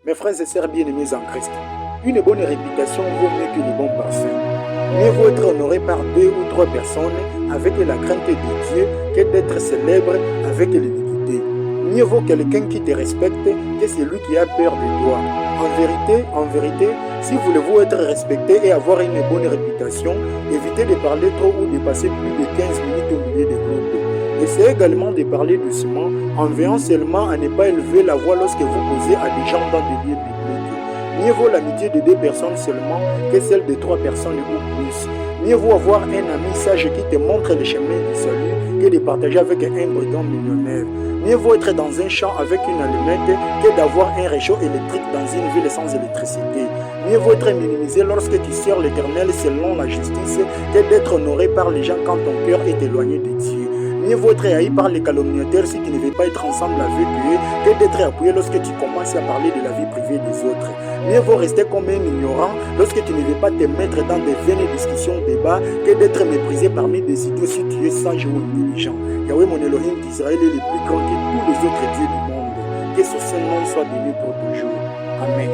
Mes frères et sœurs bien-aimés en Christ, une bonne réputation vaut mieux que le bon parfum. Mieux vaut être honoré par 2 ou 3 personnes avec la crainte de Dieu que d'être célèbre avec l'humilité. Mieux vaut quelqu'un qui te respecte que celui qui a peur de toi. En vérité, si voulez-vous être respecté et avoir une bonne réputation, évitez de parler trop ou de passer plus de 15 minutes au milieu des groupes. Essayez également de parler doucement en veillant seulement à ne pas élever la voix lorsque vous causez à des gens dans des lieux publics. Mieux vaut l'amitié de 2 personnes seulement que celle de 3 personnes ou plus. Mieux vaut avoir un ami sage qui te montre le chemin du salut que de partager avec un bredon millionnaire. Mieux vaut être dans un champ avec une allumette que d'avoir un réchaud électrique dans une ville sans électricité. Mieux vaut être minimisé lorsque tu sers l'Éternel selon la justice que d'être honoré par les gens quand ton cœur est éloigné de Dieu. Mieux vaut être haï par les calomniateurs si tu ne veux pas être ensemble avec eux que d'être appuyé lorsque tu commences à parler de la vie privée des autres. Mieux vaut rester comme un ignorant lorsque tu ne veux pas te mettre dans des vaines discussions, débats, que d'être méprisé parmi des idiots si tu es sage ou intelligent. Yahweh mon Elohim d'Israël est le plus grand que tous les autres dieux du monde. Que son Saint-Nom soit béni pour toujours. Amen.